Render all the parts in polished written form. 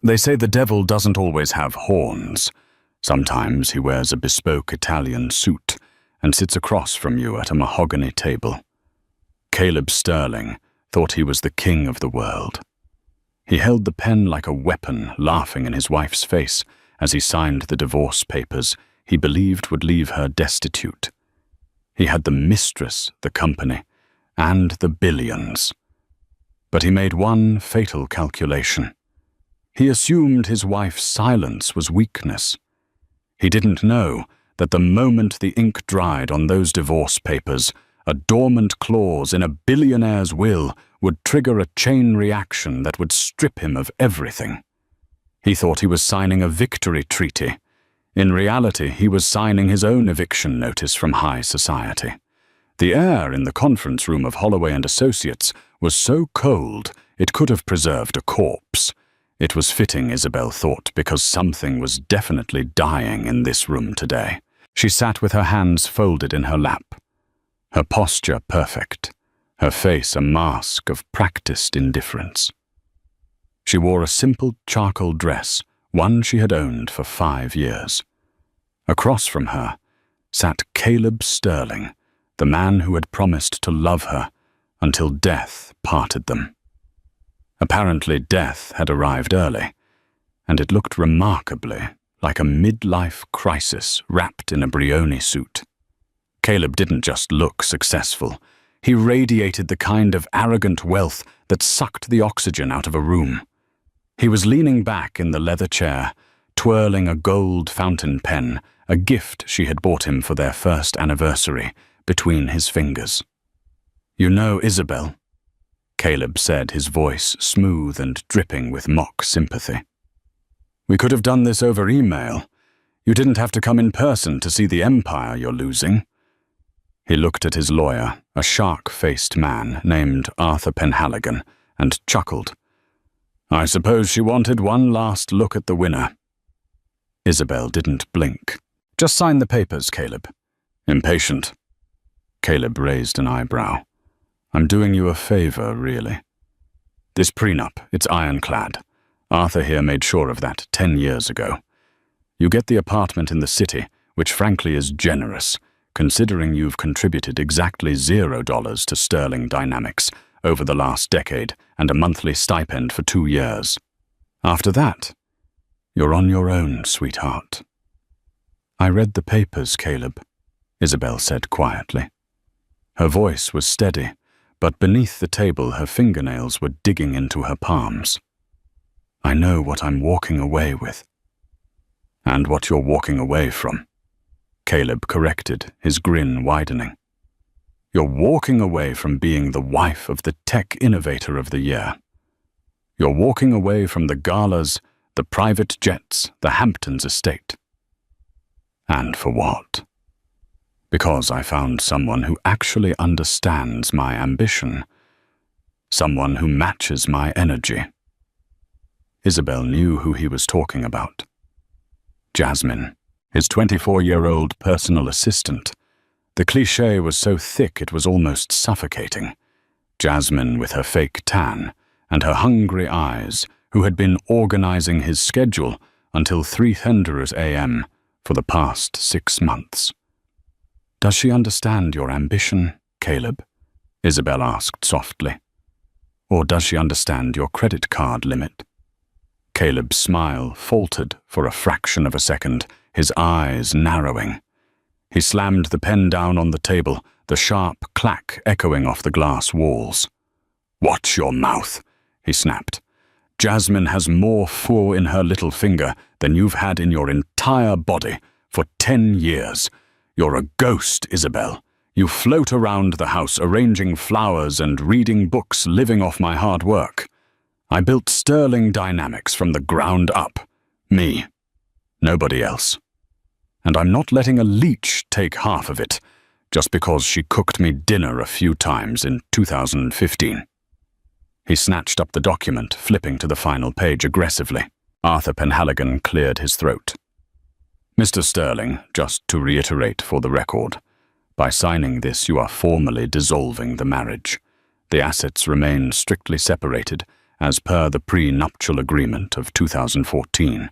They say the devil doesn't always have horns. Sometimes he wears a bespoke Italian suit and sits across from you at a mahogany table. Caleb Sterling thought he was the king of the world. He held the pen like a weapon, laughing in his wife's face as he signed the divorce papers he believed would leave her destitute. He had the mistress, the company, and the billions. But he made one fatal calculation. He assumed his wife's silence was weakness. He didn't know that the moment the ink dried on those divorce papers, a dormant clause in a billionaire's will would trigger a chain reaction that would strip him of everything. He thought he was signing a victory treaty. In reality, he was signing his own eviction notice from high society. The air in the conference room of Holloway & Associates was so cold it could have preserved a corpse. It was fitting, Isabel thought, because something was definitely dying in this room today. She sat with her hands folded in her lap, her posture perfect, her face a mask of practiced indifference. She wore a simple charcoal dress, one she had owned for 5 years. Across from her sat Caleb Sterling, the man who had promised to love her until death parted them. Apparently death had arrived early, and it looked remarkably like a midlife crisis wrapped in a Brioni suit. Caleb didn't just look successful. He radiated the kind of arrogant wealth that sucked the oxygen out of a room. He was leaning back in the leather chair, twirling a gold fountain pen, a gift she had bought him for their first anniversary, between his fingers. "You know, Isabel," Caleb said, his voice smooth and dripping with mock sympathy. "We could have done this over email. You didn't have to come in person to see the empire you're losing." He looked at his lawyer, a shark-faced man named Arthur Penhaligon, and chuckled. "I suppose she wanted one last look at the winner." Isabel didn't blink. "Just sign the papers, Caleb." Impatient. Caleb raised an eyebrow. "I'm doing you a favor, really. This prenup, it's ironclad. Arthur here made sure of that 10 years ago. You get the apartment in the city, which frankly is generous, considering you've contributed exactly $0 to Sterling Dynamics over the last decade and a monthly stipend for 2 years. After that, you're on your own, sweetheart." "I read the papers, Caleb," Isabel said quietly. Her voice was steady, but beneath the table her fingernails were digging into her palms. "I know what I'm walking away with." "And what you're walking away from," Caleb corrected, his grin widening. "You're walking away from being the wife of the tech innovator of the year. You're walking away from the galas, the private jets, the Hamptons estate. And for what? Because I found someone who actually understands my ambition, someone who matches my energy." Isabel knew who he was talking about. Jasmine, his 24-year-old personal assistant. The cliché was so thick it was almost suffocating. Jasmine with her fake tan and her hungry eyes, who had been organizing his schedule until 3:00 a.m. for the past 6 months. "Does she understand your ambition, Caleb?" Isabel asked softly. "Or does she understand your credit card limit?" Caleb's smile faltered for a fraction of a second, his eyes narrowing. He slammed the pen down on the table, the sharp clack echoing off the glass walls. "Watch your mouth," he snapped. "Jasmine has more fur in her little finger than you've had in your entire body for 10 years. You're a ghost, Isabel. You float around the house arranging flowers and reading books, living off my hard work. I built Sterling Dynamics from the ground up. Me. Nobody else. And I'm not letting a leech take half of it, just because she cooked me dinner a few times in 2015. He snatched up the document, flipping to the final page aggressively. Arthur Penhaligon cleared his throat. "Mr. Sterling, just to reiterate for the record, by signing this you are formally dissolving the marriage. The assets remain strictly separated, as per the pre-nuptial agreement of 2014.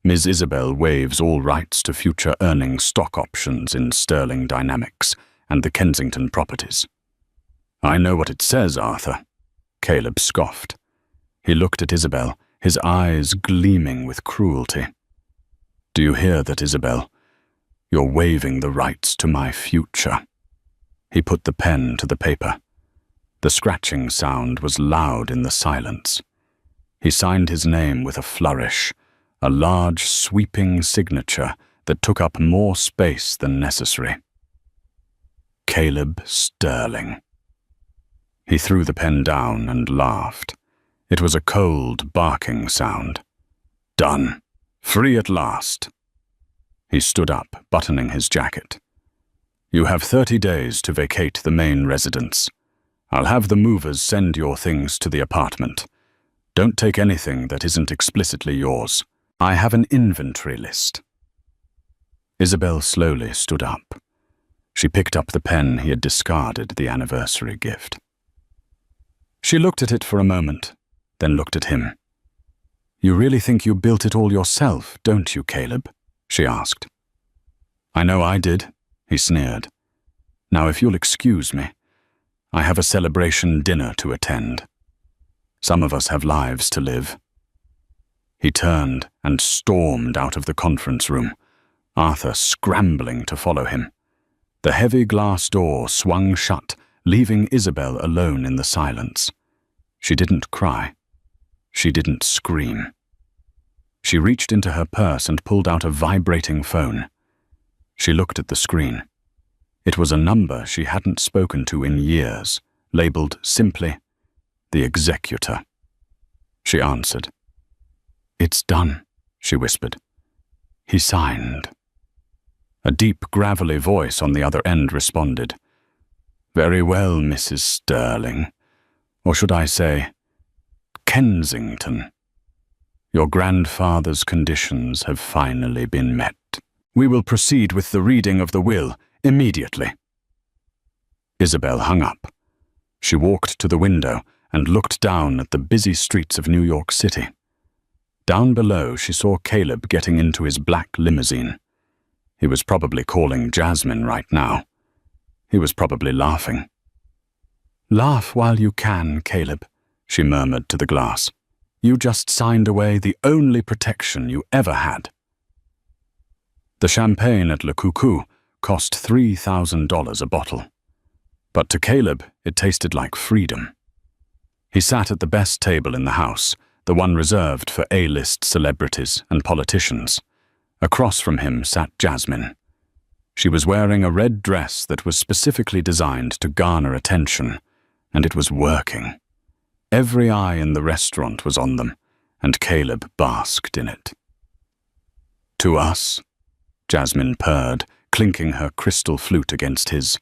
Ms. Isabel waives all rights to future earning stock options in Sterling Dynamics and the Kensington properties. I know what it says, Arthur. Caleb scoffed. He looked at Isabel, his eyes gleaming with cruelty. Do you hear that, Isabel? You're waiving the rights to my future. He put the pen to the paper. The scratching sound was loud in the silence. He signed his name with a flourish, a large, sweeping signature that took up more space than necessary. Caleb Sterling. He threw the pen down and laughed. It was a cold, barking sound. Done. Free at last. He stood up, buttoning his jacket. You have 30 days to vacate the main residence. I'll have the movers send your things to the apartment. Don't take anything that isn't explicitly yours. I have an inventory list. Isabel slowly stood up. She picked up the pen he had discarded the anniversary gift. She looked at it for a moment, then looked at him. You really think you built it all yourself, don't you, Caleb? She asked. I know I did, he sneered. Now, if you'll excuse me, I have a celebration dinner to attend. Some of us have lives to live. He turned and stormed out of the conference room, Arthur scrambling to follow him. The heavy glass door swung shut, leaving Isabel alone in the silence. She didn't cry. She didn't scream. She reached into her purse and pulled out a vibrating phone. She looked at the screen. It was a number she hadn't spoken to in years, labeled simply, the executor. She answered. It's done, she whispered. He signed. A deep, gravelly voice on the other end responded. Very well, Mrs. Sterling. Or should I say, Kensington. Your grandfather's conditions have finally been met. We will proceed with the reading of the will immediately. Isabel hung up. She walked to the window and looked down at the busy streets of New York City. Down below, she saw Caleb getting into his black limousine. He was probably calling Jasmine right now. He was probably laughing. Laugh while you can, Caleb, she murmured to the glass. You just signed away the only protection you ever had. The champagne at Le Coucou cost $3,000 a bottle. But to Caleb, it tasted like freedom. He sat at the best table in the house, the one reserved for A-list celebrities and politicians. Across from him sat Jasmine. She was wearing a red dress that was specifically designed to garner attention, and it was working. Every eye in the restaurant was on them, and Caleb basked in it. To us, Jasmine purred, clinking her crystal flute against his.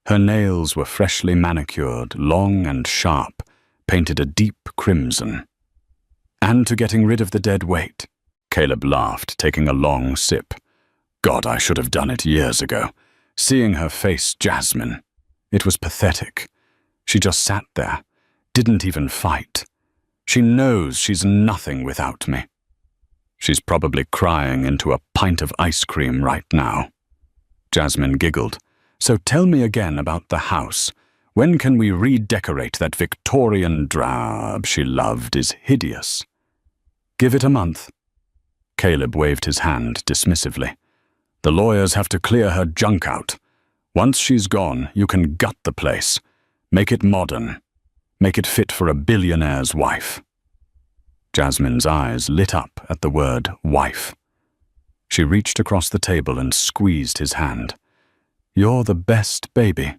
Her nails were freshly manicured, long and sharp, painted a deep crimson. And to getting rid of the dead weight. Caleb laughed, taking a long sip. God, I should have done it years ago. Seeing her face Jasmine. It was pathetic. She just sat there, didn't even fight. She knows she's nothing without me. She's probably crying into a pint of ice cream right now. Jasmine giggled. So tell me again about the house. When can we redecorate that Victorian drab she loved is hideous? Give it a month. Caleb waved his hand dismissively. The lawyers have to clear her junk out. Once she's gone, you can gut the place. Make it modern. Make it fit for a billionaire's wife. Jasmine's eyes lit up at the word wife. She reached across the table and squeezed his hand. You're the best baby.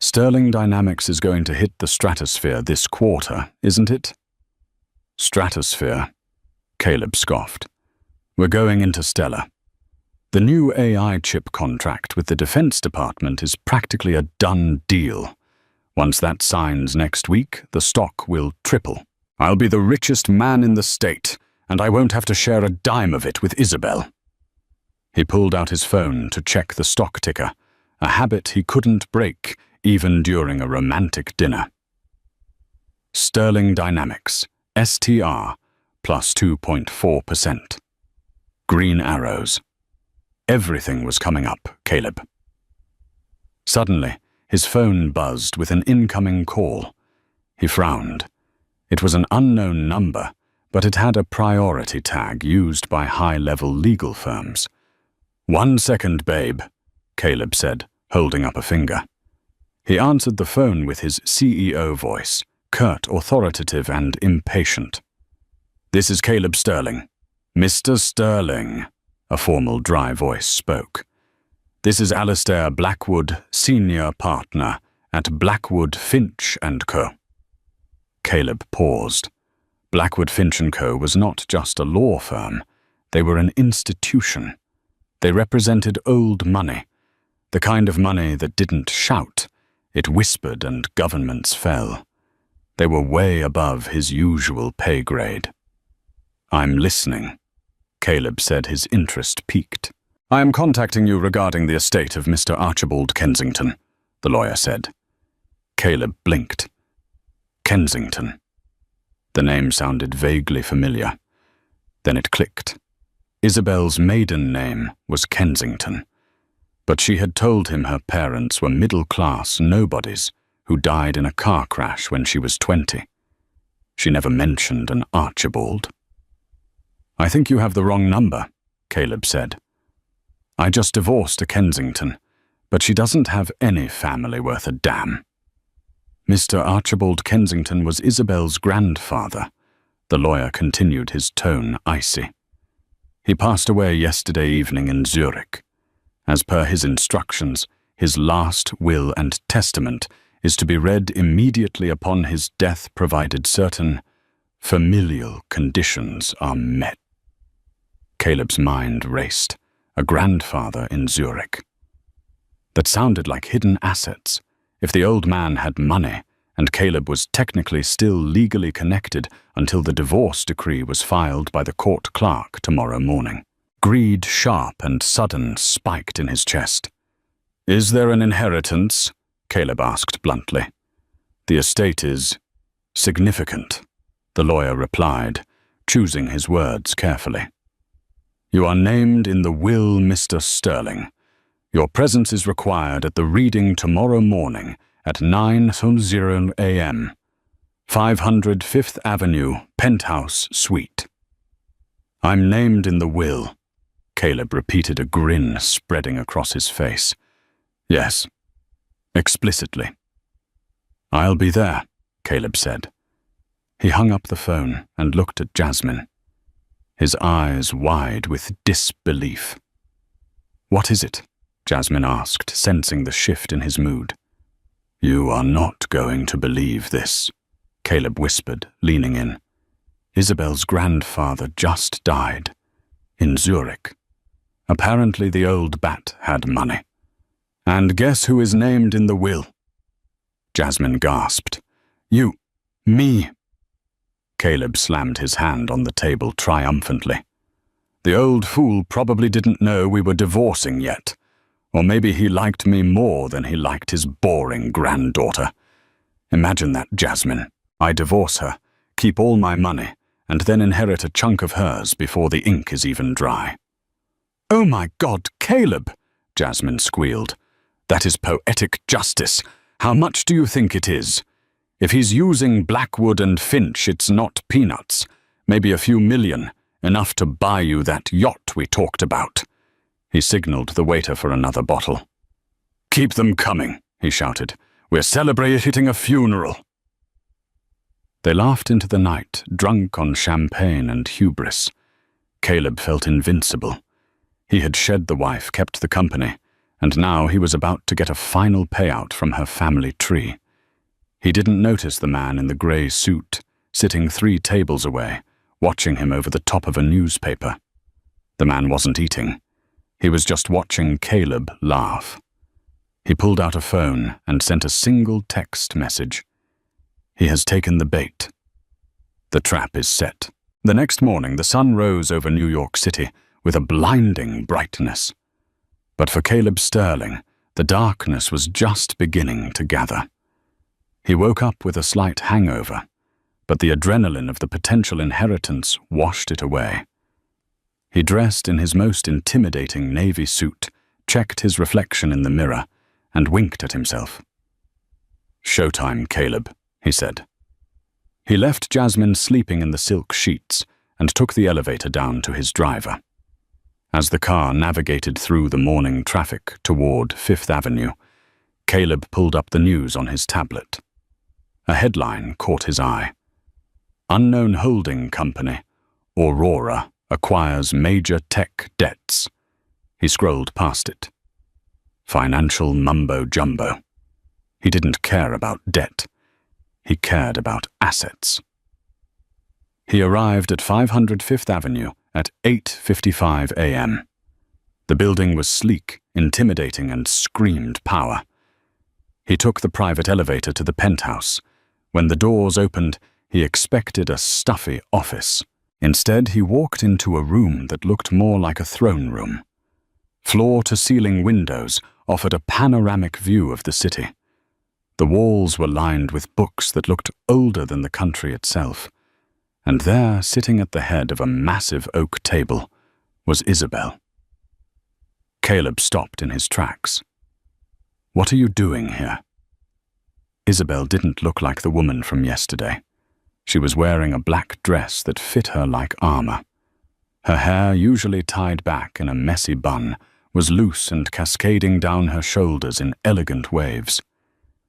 Sterling Dynamics is going to hit the stratosphere this quarter, isn't it? Stratosphere? Caleb scoffed. We're going interstellar. The new AI chip contract with the Defense Department is practically a done deal. Once that signs next week, the stock will triple. I'll be the richest man in the state, and I won't have to share a dime of it with Isabel. He pulled out his phone to check the stock ticker, a habit he couldn't break even during a romantic dinner. Sterling Dynamics, STR, plus 2.4%. Green arrows. Everything was coming up, Caleb. Suddenly, his phone buzzed with an incoming call. He frowned. It was an unknown number, but it had a priority tag used by high-level legal firms. "1 second, babe," Caleb said, holding up a finger. He answered the phone with his CEO voice, curt, authoritative, and impatient. "This is Caleb Sterling." "Mr. Sterling," a formal, dry voice spoke. "This is Alistair Blackwood, senior partner at Blackwood, Finch & Co." Caleb paused. Blackwood, Finch & Co. was not just a law firm. They were an institution. They represented old money, the kind of money that didn't shout. It whispered and governments fell. They were way above his usual pay grade. "I'm listening," Caleb said, his interest piqued. "I am contacting you regarding the estate of Mr. Archibald Kensington," the lawyer said. Caleb blinked. Kensington. The name sounded vaguely familiar. Then it clicked. Isabel's maiden name was Kensington, but she had told him her parents were middle-class nobodies who died in a car crash when she was 20. She never mentioned an Archibald. "I think you have the wrong number," Caleb said. "I just divorced a Kensington, but she doesn't have any family worth a damn." Mr. Archibald Kensington was Isabel's grandfather. The lawyer continued, his tone icy. "He passed away yesterday evening in Zurich. As per his instructions, his last will and testament is to be read immediately upon his death, provided certain familial conditions are met." Caleb's mind raced. A grandfather in Zurich. That sounded like hidden assets. If the old man had money, and Caleb was technically still legally connected until the divorce decree was filed by the court clerk tomorrow morning. Greed, sharp and sudden, spiked in his chest. "Is there an inheritance?" Caleb asked bluntly. "The estate is significant," the lawyer replied, choosing his words carefully. "You are named in the will, Mr. Sterling. Your presence is required at the reading tomorrow morning at 9:00 a.m. 500 Fifth Avenue, Penthouse Suite." "I'm named in the will," Caleb repeated, a grin spreading across his face. "Yes, explicitly." "I'll be there," Caleb said. He hung up the phone and looked at Jasmine, his eyes wide with disbelief. "What is it?" Jasmine asked, sensing the shift in his mood. "You are not going to believe this," Caleb whispered, leaning in. "Isabel's grandfather just died. In Zurich. Apparently the old bat had money. And guess who is named in the will?" Jasmine gasped. Me." Caleb slammed his hand on the table triumphantly. "The old fool probably didn't know we were divorcing yet. Or maybe he liked me more than he liked his boring granddaughter. Imagine that, Jasmine. I divorce her, keep all my money, and then inherit a chunk of hers before the ink is even dry." "Oh my God, Caleb!" Jasmine squealed. "That is poetic justice. How much do you think it is? If he's using Blackwood and Finch, it's not peanuts. Maybe a few million, enough to buy you that yacht we talked about." He signaled the waiter for another bottle. "Keep them coming," he shouted. "We're celebrating a funeral." They laughed into the night, drunk on champagne and hubris. Caleb felt invincible. He had shed the wife, kept the company, and now he was about to get a final payout from her family tree. He didn't notice the man in the grey suit, sitting 3 tables away, watching him over the top of a newspaper. The man wasn't eating. He was just watching Caleb laugh. He pulled out a phone and sent a single text message. He has taken the bait. The trap is set. The next morning, the sun rose over New York City with a blinding brightness. But for Caleb Sterling, the darkness was just beginning to gather. He woke up with a slight hangover, but the adrenaline of the potential inheritance washed it away. He dressed in his most intimidating navy suit, checked his reflection in the mirror, and winked at himself. "Showtime, Caleb," he said. He left Jasmine sleeping in the silk sheets and took the elevator down to his driver. As the car navigated through the morning traffic toward Fifth Avenue, Caleb pulled up the news on his tablet. A headline caught his eye. "Unknown holding company, Aurora, acquires major tech debts." He scrolled past it. Financial mumbo-jumbo. He didn't care about debt. He cared about assets. He arrived at 500 Fifth Avenue at 8:55 a.m. The building was sleek, intimidating, and screamed power. He took the private elevator to the penthouse. When the doors opened, he expected a stuffy office. Instead, he walked into a room that looked more like a throne room. Floor-to-ceiling windows offered a panoramic view of the city. The walls were lined with books that looked older than the country itself. And there, sitting at the head of a massive oak table, was Isabel. Caleb stopped in his tracks. "What are you doing here?" Isabel didn't look like the woman from yesterday. She was wearing a black dress that fit her like armor. Her hair, usually tied back in a messy bun, was loose and cascading down her shoulders in elegant waves.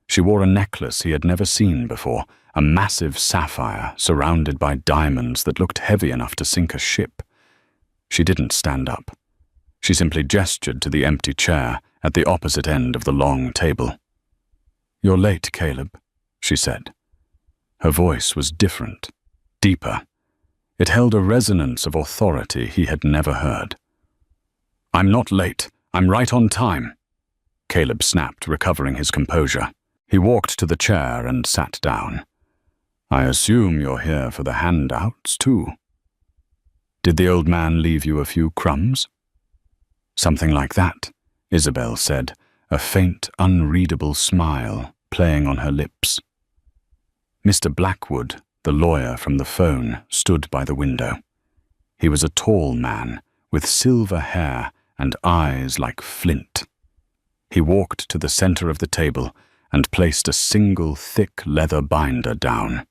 She wore a necklace he had never seen before, a massive sapphire surrounded by diamonds that looked heavy enough to sink a ship. She didn't stand up. She simply gestured to the empty chair at the opposite end of the long table. "You're late, Caleb," she said. Her voice was different, deeper. It held a resonance of authority he had never heard. "I'm not late. I'm right on time," Caleb snapped, recovering his composure. He walked to the chair and sat down. "I assume you're here for the handouts, too. Did the old man leave you a few crumbs?" "Something like that," Isabel said, a faint, unreadable smile playing on her lips. Mr. Blackwood, the lawyer from the phone, stood by the window. He was a tall man, with silver hair and eyes like flint. He walked to the center of the table and placed a single thick leather binder down.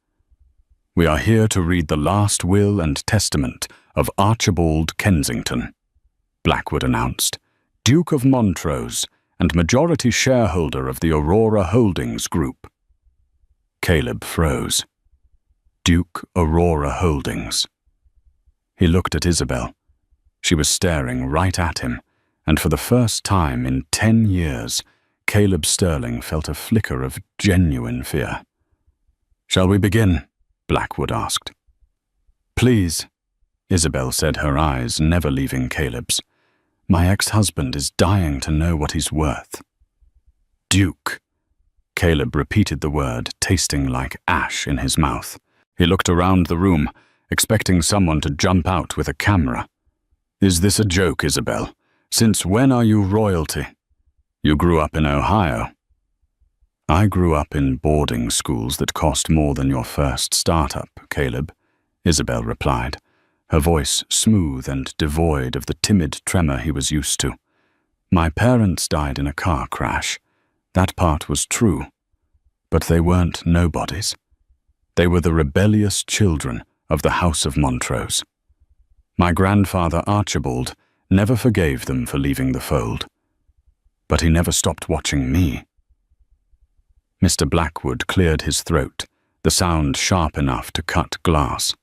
"We are here to read the last will and testament of Archibald Kensington," Blackwood announced, "Duke of Montrose and majority shareholder of the Aurora Holdings Group." Caleb froze. Duke Aurora Holdings. He looked at Isabel. She was staring right at him, and for the first time in 10 years, Caleb Sterling felt a flicker of genuine fear. "Shall we begin?" Blackwood asked. "Please," Isabel said, her eyes never leaving Caleb's. "My ex-husband is dying to know what he's worth." "Duke." Caleb repeated the word, tasting like ash in his mouth. He looked around the room, expecting someone to jump out with a camera. "Is this a joke, Isabel? Since when are you royalty? You grew up in Ohio." "I grew up in boarding schools that cost more than your first startup, Caleb," Isabel replied, her voice smooth and devoid of the timid tremor he was used to. "My parents died in a car crash. That part was true. But they weren't nobodies. They were the rebellious children of the House of Montrose. My grandfather Archibald never forgave them for leaving the fold. But he never stopped watching me." Mr. Blackwood cleared his throat, the sound sharp enough to cut glass.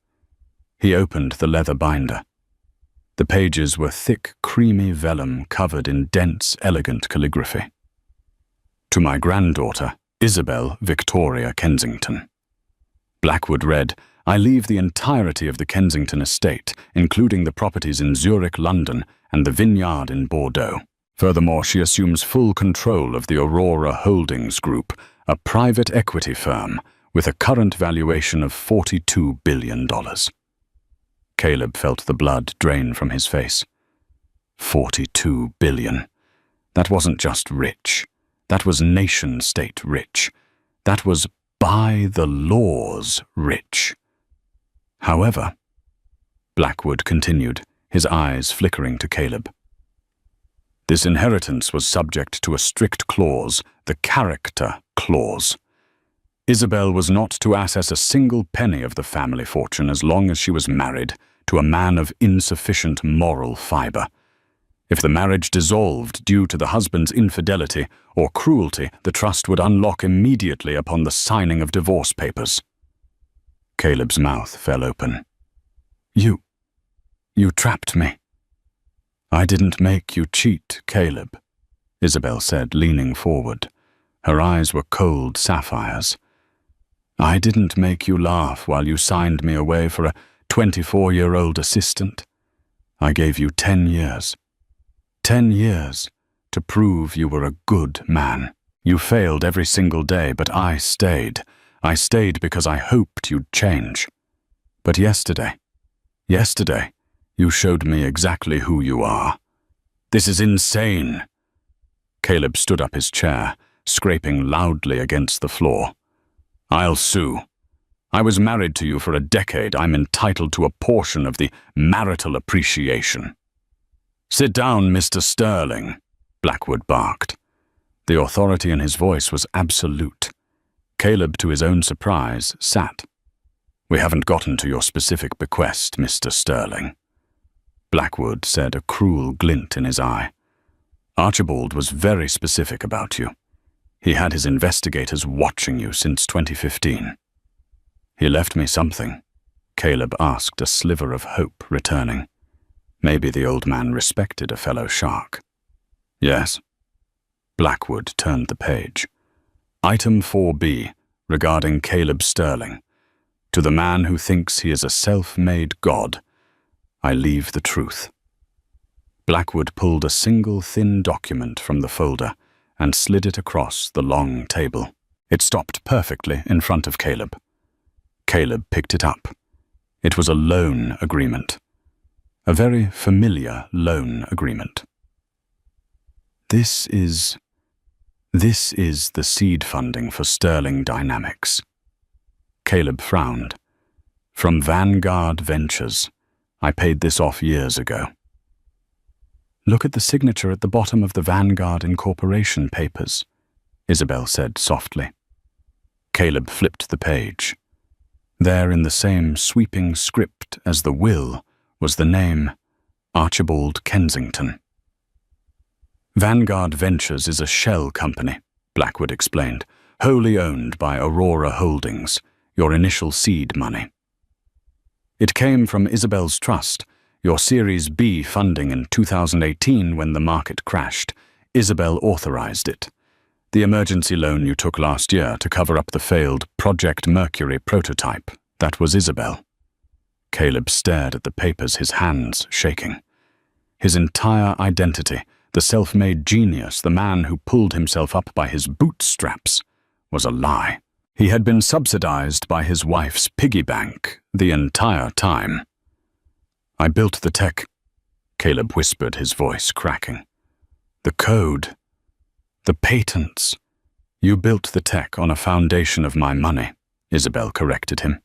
He opened the leather binder. The pages were thick, creamy vellum covered in dense, elegant calligraphy. "To my granddaughter, Isabel Victoria Kensington." Blackwood read, "I leave the entirety of the Kensington estate, including the properties in Zurich, London, and the vineyard in Bordeaux. Furthermore, she assumes full control of the Aurora Holdings Group, a private equity firm with a current valuation of $42 billion. Caleb felt the blood drain from his face. $42 billion. That wasn't just rich. That was nation-state rich. That was by the laws rich. However, Blackwood continued, his eyes flickering to Caleb, this inheritance was subject to a strict clause, the character clause. Isabel was not to access a single penny of the family fortune as long as she was married to a man of insufficient moral fiber. If the marriage dissolved due to the husband's infidelity or cruelty, the trust would unlock immediately upon the signing of divorce papers. Caleb's mouth fell open. You trapped me. I didn't make you cheat, Caleb, Isabel said, leaning forward. Her eyes were cold sapphires. I didn't make you laugh while you signed me away for a 24-year-old assistant. I gave you 10 years. 10 years to prove you were a good man. You failed every single day, but I stayed. I stayed because I hoped you'd change. But yesterday, you showed me exactly who you are. This is insane. Caleb stood up his chair, scraping loudly against the floor. I'll sue. I was married to you for a decade. I'm entitled to a portion of the marital appreciation. Sit down, Mr. Sterling, Blackwood barked. The authority in his voice was absolute. Caleb, to his own surprise, sat. We haven't gotten to your specific bequest, Mr. Sterling. Blackwood said, a cruel glint in his eye. Archibald was very specific about you. He had his investigators watching you since 2015. He left me something, Caleb asked, a sliver of hope returning. Maybe the old man respected a fellow shark. Yes. Blackwood turned the page. Item 4B, regarding Caleb Sterling. To the man who thinks he is a self-made god, I leave the truth. Blackwood pulled a single thin document from the folder and slid it across the long table. It stopped perfectly in front of Caleb. Caleb picked it up. It was a loan agreement. A very familiar loan agreement. This is the seed funding for Sterling Dynamics. Caleb frowned. From Vanguard Ventures. I paid this off years ago. Look at the signature at the bottom of the Vanguard Incorporation papers, Isabel said softly. Caleb flipped the page. There, in the same sweeping script as the will, was the name Archibald Kensington. Vanguard Ventures is a shell company, Blackwood explained, wholly owned by Aurora Holdings, your initial seed money. It came from Isabel's trust, your Series B funding in 2018 when the market crashed. Isabel authorized it. The emergency loan you took last year to cover up the failed Project Mercury prototype, that was Isabel. Caleb stared at the papers, his hands shaking. His entire identity, the self-made genius, the man who pulled himself up by his bootstraps, was a lie. He had been subsidized by his wife's piggy bank the entire time. I built the tech, Caleb whispered, his voice cracking. The code, the patents. You built the tech on a foundation of my money, Isabel corrected him.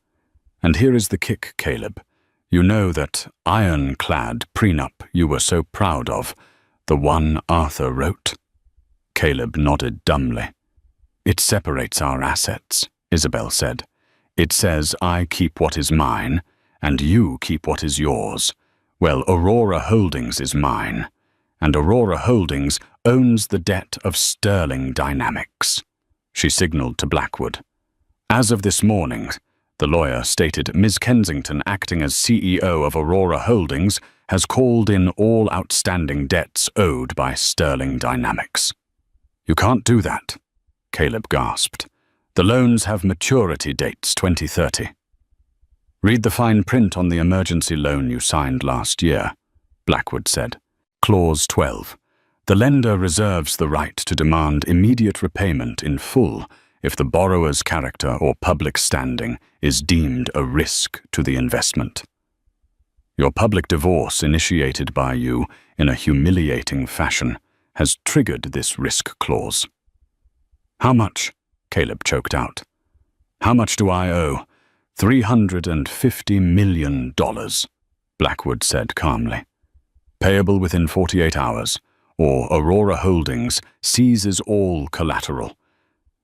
And here is the kick, Caleb. You know that ironclad prenup you were so proud of, the one Arthur wrote? Caleb nodded dumbly. It separates our assets, Isabel said. It says I keep what is mine, and you keep what is yours. Well, Aurora Holdings is mine, and Aurora Holdings owns the debt of Sterling Dynamics. She signaled to Blackwood. As of this morning, the lawyer stated, Ms. Kensington, acting as CEO of Aurora Holdings, has called in all outstanding debts owed by Sterling Dynamics. You can't do that, Caleb gasped. The loans have maturity dates 2030. Read the fine print on the emergency loan you signed last year, Blackwood said. Clause 12. The lender reserves the right to demand immediate repayment in full if the borrower's character or public standing is deemed a risk to the investment. Your public divorce, initiated by you in a humiliating fashion, has triggered this risk clause. How much? Caleb choked out. How much do I owe? $350 million, Blackwood said calmly. Payable within 48 hours, or Aurora Holdings seizes all collateral,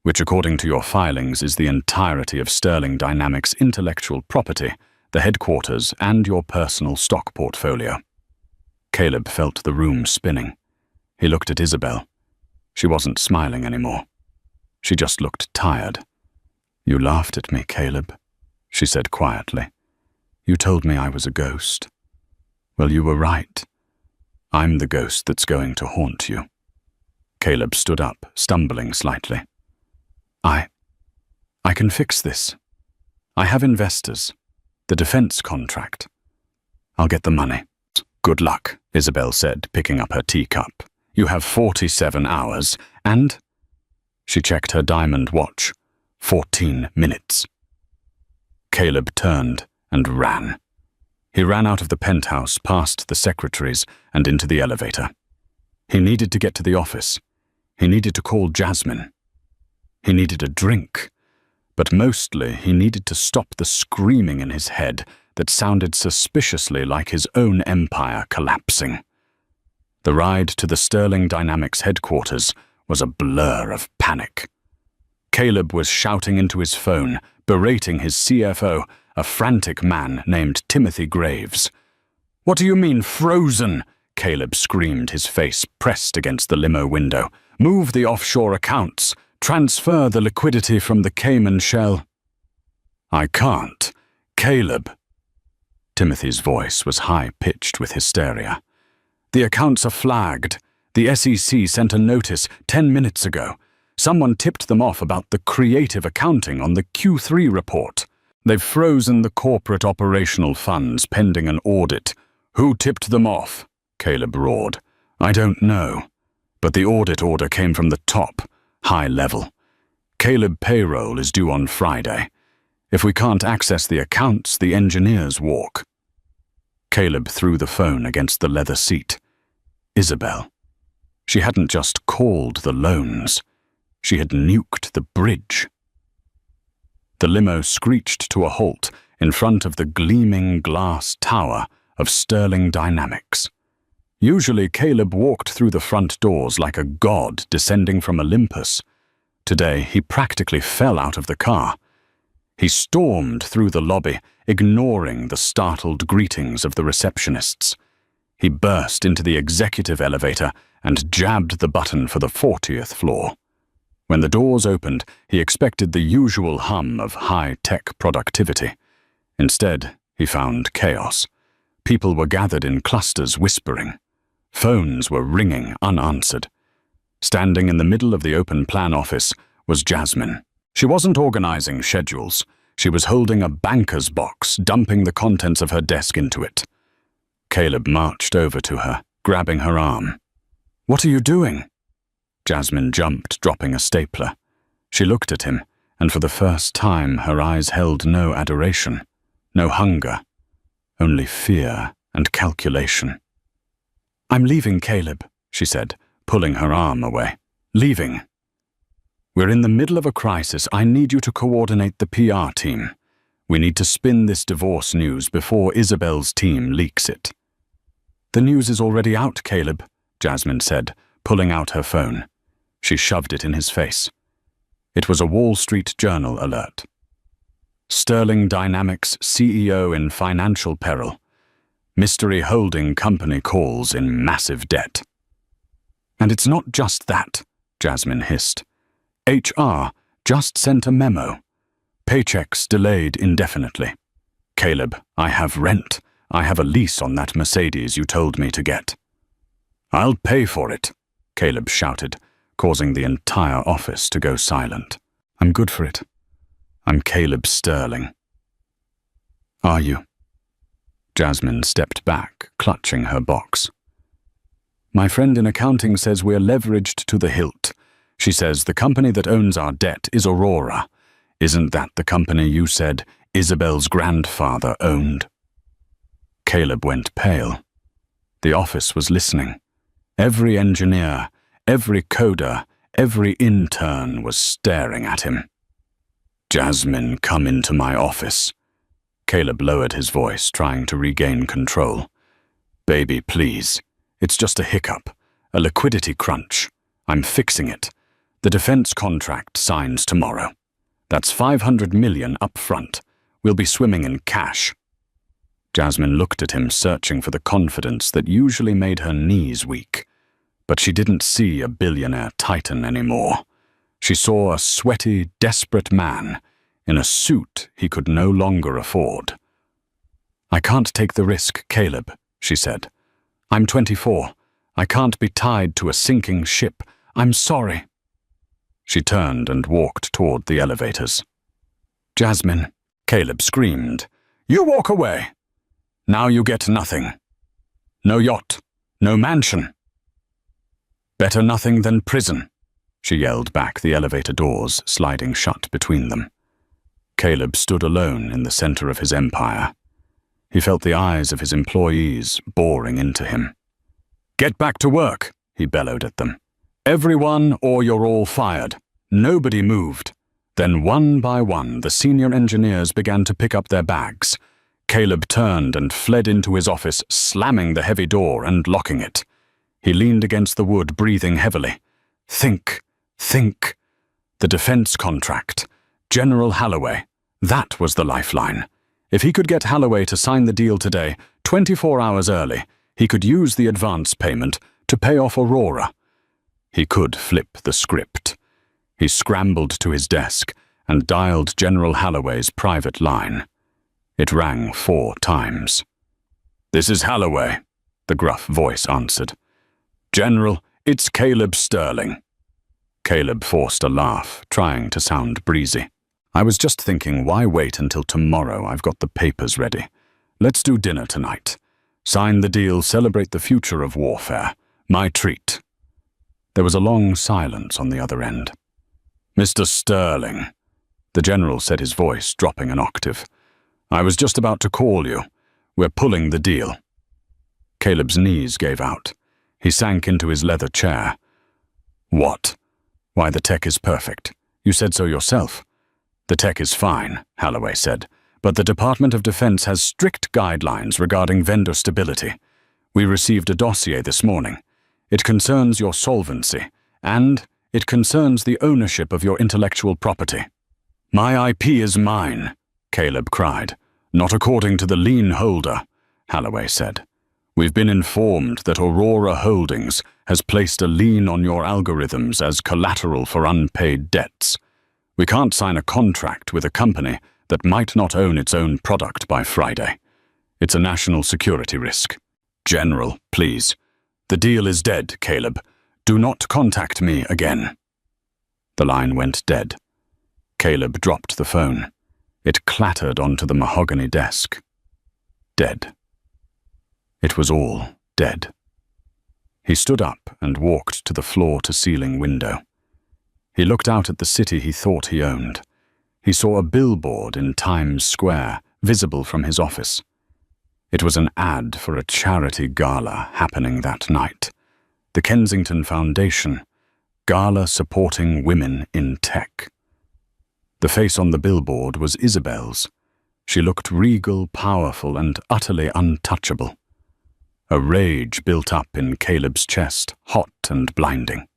which according to your filings is the entirety of Sterling Dynamics' intellectual property, the headquarters, and your personal stock portfolio. Caleb felt the room spinning. He looked at Isabel. She wasn't smiling anymore. She just looked tired. You laughed at me, Caleb, she said quietly. You told me I was a ghost. Well, you were right. I'm the ghost that's going to haunt you. Caleb stood up, stumbling slightly. I can fix this. I have investors. The defense contract. I'll get the money. Good luck, Isabel said, picking up her teacup. You have 47 hours, and... She checked her diamond watch. 14 minutes. Caleb turned and ran. He ran out of the penthouse, past the secretaries, and into the elevator. He needed to get to the office. He needed to call Jasmine. He needed a drink. But mostly he needed to stop the screaming in his head that sounded suspiciously like his own empire collapsing. The ride to the Sterling Dynamics headquarters was a blur of panic. Caleb was shouting into his phone, berating his CFO, a frantic man named Timothy Graves. "What do you mean, frozen?" Caleb screamed, his face pressed against the limo window. "Move the offshore accounts. Transfer the liquidity from the Cayman shell." "I can't. Caleb." Timothy's voice was high-pitched with hysteria. "The accounts are flagged. The SEC sent a notice 10 minutes ago. Someone tipped them off about the creative accounting on the Q3 report. They've frozen the corporate operational funds pending an audit." "Who tipped them off?" Caleb roared. "I don't know. But the audit order came from the top, high level. Caleb payroll is due on Friday. If we can't access the accounts, the engineers walk." Caleb threw the phone against the leather seat. Isabel. She hadn't just called the loans. She had nuked the bridge. The limo screeched to a halt in front of the gleaming glass tower of Sterling Dynamics. Usually Caleb walked through the front doors like a god descending from Olympus. Today he practically fell out of the car. He stormed through the lobby, ignoring the startled greetings of the receptionists. He burst into the executive elevator and jabbed the button for the 40th floor. When the doors opened, he expected the usual hum of high-tech productivity. Instead, he found chaos. People were gathered in clusters whispering. Phones were ringing unanswered. Standing in the middle of the open-plan office was Jasmine. She wasn't organizing schedules. She was holding a banker's box, dumping the contents of her desk into it. Caleb marched over to her, grabbing her arm. "What are you doing?" Jasmine jumped, dropping a stapler. She looked at him, and for the first time her eyes held no adoration, no hunger, only fear and calculation. "I'm leaving, Caleb," she said, pulling her arm away. "Leaving? We're in the middle of a crisis. I need you to coordinate the PR team. We need to spin this divorce news before Isabel's team leaks it." "The news is already out, Caleb," Jasmine said, pulling out her phone. She shoved it in his face. It was a Wall Street Journal alert. Sterling Dynamics CEO in financial peril. Mystery holding company calls in massive debt. "And it's not just that," Jasmine hissed. "HR just sent a memo. Paychecks delayed indefinitely. Caleb, I have rent. I have a lease on that Mercedes you told me to get." "I'll pay for it," Caleb shouted, causing the entire office to go silent. "I'm good for it. I'm Caleb Sterling." "Are you?" Jasmine stepped back, clutching her box. "My friend in accounting says we're leveraged to the hilt. She says the company that owns our debt is Aurora. Isn't that the company you said Isabel's grandfather owned?" Caleb went pale. The office was listening. Every engineer, every coder, every intern was staring at him. Jasmine, come into my office. Caleb lowered his voice, trying to regain control. Baby, please. It's just a hiccup, a liquidity crunch. I'm fixing it. The defense contract signs tomorrow. That's $500 million up front. We'll be swimming in cash. Jasmine looked at him, searching for the confidence that usually made her knees weak. But she didn't see a billionaire titan anymore. She saw a sweaty, desperate man in a suit he could no longer afford. I can't take the risk, Caleb, she said. I'm 24. I can't be tied to a sinking ship. I'm sorry. She turned and walked toward the elevators. Jasmine, Caleb screamed. You walk away. Now you get nothing. No yacht, no mansion. Better nothing than prison, she yelled back, the elevator doors sliding shut between them. Caleb stood alone in the center of his empire. He felt the eyes of his employees boring into him. Get back to work, he bellowed at them. Everyone, or you're all fired. Nobody moved. Then one by one, the senior engineers began to pick up their bags. Caleb turned and fled into his office, slamming the heavy door and locking it. He leaned against the wood, breathing heavily. Think. The defense contract. General Holloway. That was the lifeline. If he could get Holloway to sign the deal today, 24 hours early, he could use the advance payment to pay off Aurora. He could flip the script. He scrambled to his desk and dialed General Holloway's private line. It rang 4 times. This is Holloway, the gruff voice answered. General, it's Caleb Sterling. Caleb forced a laugh, trying to sound breezy. I was just thinking, why wait until tomorrow? I've got the papers ready. Let's do dinner tonight. Sign the deal, celebrate the future of warfare. My treat. There was a long silence on the other end. Mr. Sterling, the general said, his voice dropping an octave. I was just about to call you. We're pulling the deal. Caleb's knees gave out. He sank into his leather chair. What? Why, the tech is perfect. You said so yourself. The tech is fine, Holloway said, but the Department of Defense has strict guidelines regarding vendor stability. We received a dossier this morning. It concerns your solvency, and it concerns the ownership of your intellectual property. My IP is mine, Caleb cried. Not according to the lien holder, Holloway said. We've been informed that Aurora Holdings has placed a lien on your algorithms as collateral for unpaid debts. We can't sign a contract with a company that might not own its own product by Friday. It's a national security risk. General, please. The deal is dead, Caleb. Do not contact me again. The line went dead. Caleb dropped the phone. It clattered onto the mahogany desk. Dead. It was all dead. He stood up and walked to the floor-to-ceiling window. He looked out at the city he thought he owned. He saw a billboard in Times Square, visible from his office. It was an ad for a charity gala happening that night. The Kensington Foundation, gala supporting women in tech. The face on the billboard was Isabel's. She looked regal, powerful, and utterly untouchable. A rage built up in Caleb's chest, hot and blinding.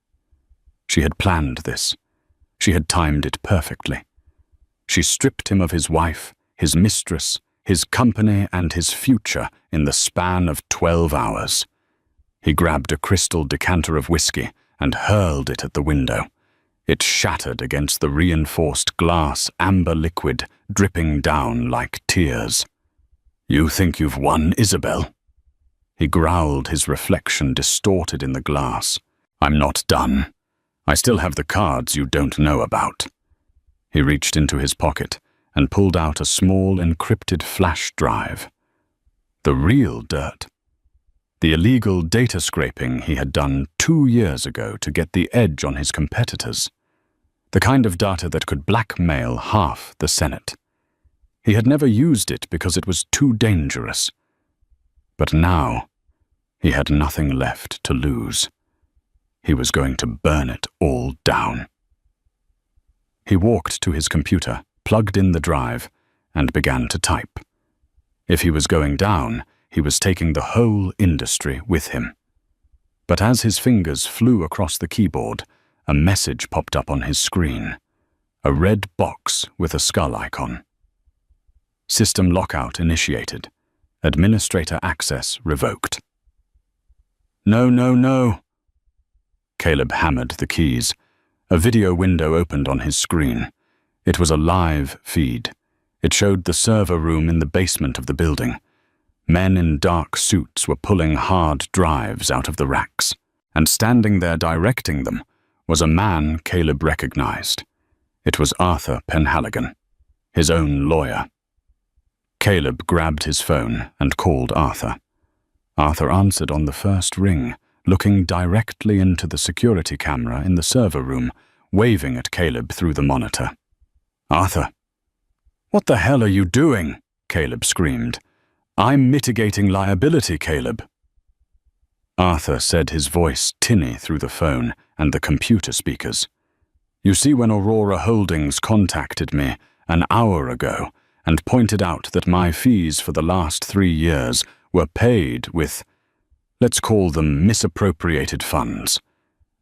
She had planned this. She had timed it perfectly. She stripped him of his wife, his mistress, his company, and his future in the span of 12 hours. He grabbed a crystal decanter of whiskey and hurled it at the window. It shattered against the reinforced glass, amber liquid dripping down like tears. You think you've won, Isabel? He growled, his reflection distorted in the glass. I'm not done. I still have the cards you don't know about. He reached into his pocket and pulled out a small encrypted flash drive. The real dirt. The illegal data scraping he had done 2 years ago to get the edge on his competitors. The kind of data that could blackmail half the Senate. He had never used it because it was too dangerous. But now, he had nothing left to lose. He was going to burn it all down. He walked to his computer, plugged in the drive, and began to type. If he was going down, he was taking the whole industry with him. But as his fingers flew across the keyboard, a message popped up on his screen. A red box with a skull icon. System lockout initiated. Administrator access revoked. No, no, no. Caleb hammered the keys. A video window opened on his screen. It was a live feed. It showed the server room in the basement of the building. Men in dark suits were pulling hard drives out of the racks, and standing there directing them was a man Caleb recognized. It was Arthur Penhaligon, his own lawyer. Caleb grabbed his phone and called Arthur. Arthur answered on the first ring, looking directly into the security camera in the server room, waving at Caleb through the monitor. "Arthur." "What the hell are you doing?" Caleb screamed. "I'm mitigating liability, Caleb." Arthur said, his voice tinny through the phone and the computer speakers. "You see, when Aurora Holdings contacted me an hour ago and pointed out that my fees for the last 3 years were paid with, let's call them misappropriated funds.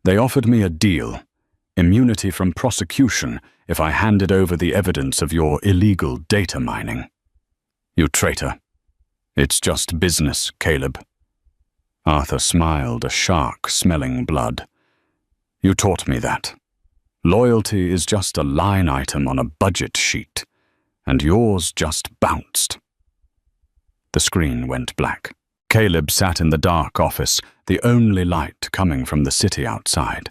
They offered me a deal, immunity from prosecution if I handed over the evidence of your illegal data mining. You traitor. It's just business, Caleb." Arthur smiled, a shark smelling blood. "You taught me that. Loyalty is just a line item on a budget sheet, and yours just bounced." The screen went black. Caleb sat in the dark office, the only light coming from the city outside.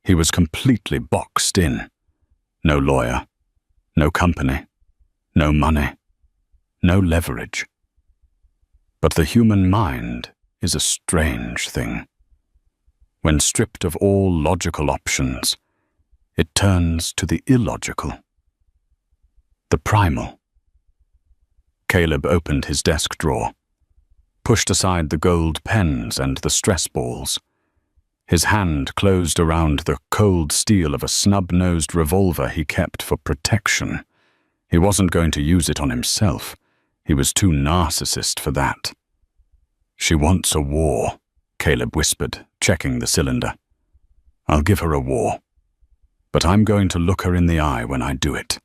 He was completely boxed in. No lawyer, no company, no money, no leverage. But the human mind is a strange thing. When stripped of all logical options, it turns to the illogical, the primal. Caleb opened his desk drawer, pushed aside the gold pens and the stress balls. His hand closed around the cold steel of a snub-nosed revolver he kept for protection. He wasn't going to use it on himself. He was too narcissist for that. "She wants a war," Caleb whispered, checking the cylinder. "I'll give her a war. But I'm going to look her in the eye when I do it."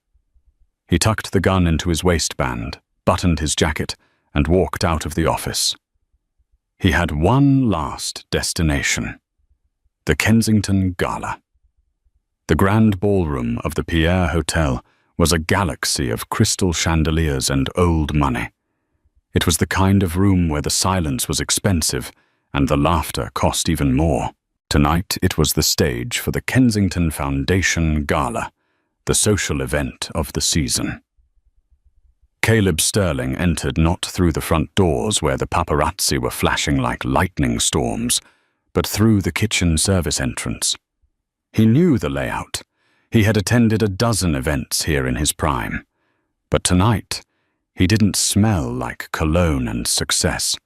He tucked the gun into his waistband, buttoned his jacket, and walked out of the office. He had one last destination: the Kensington Gala. The grand ballroom of the Pierre Hotel was a galaxy of crystal chandeliers and old money. It was the kind of room where the silence was expensive and the laughter cost even more. Tonight it was the stage for the Kensington Foundation Gala, the social event of the season. Caleb Sterling entered not through the front doors where the paparazzi were flashing like lightning storms, but through the kitchen service entrance. He knew the layout. He had attended a dozen events here in his prime. But tonight, he didn't smell like cologne and success.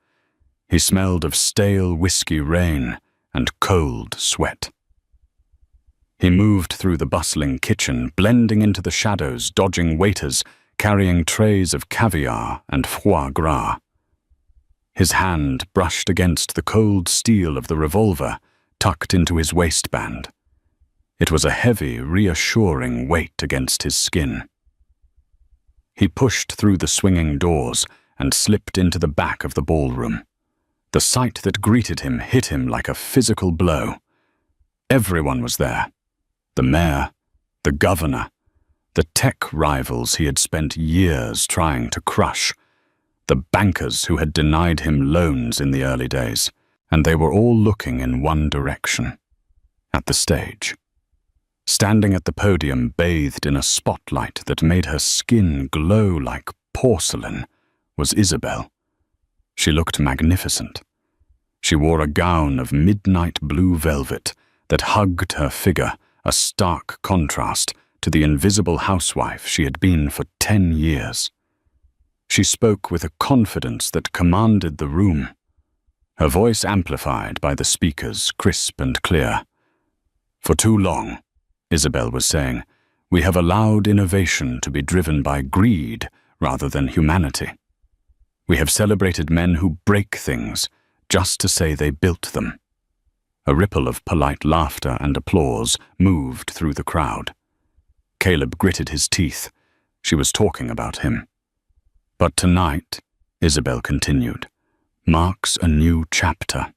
He smelled of stale whiskey rain and cold sweat. He moved through the bustling kitchen, blending into the shadows, dodging waiters, carrying trays of caviar and foie gras. His hand brushed against the cold steel of the revolver tucked into his waistband. It was a heavy, reassuring weight against his skin. He pushed through the swinging doors and slipped into the back of the ballroom. The sight that greeted him hit him like a physical blow. Everyone was there. The mayor, the governor, the tech rivals he had spent years trying to crush, the bankers who had denied him loans in the early days, and they were all looking in one direction, at the stage. Standing at the podium, bathed in a spotlight that made her skin glow like porcelain, was Isabel. She looked magnificent. She wore a gown of midnight blue velvet that hugged her figure, a stark contrast to the invisible housewife she had been for 10 years. She spoke with a confidence that commanded the room, her voice amplified by the speakers, crisp and clear. "For too long," Isabel was saying, We have allowed innovation to be driven by greed rather than humanity. We have celebrated men who break things just to say they built them. A ripple of polite laughter and applause moved through the crowd. Caleb gritted his teeth. She was talking about him. But tonight, Isabel continued, marks a new chapter.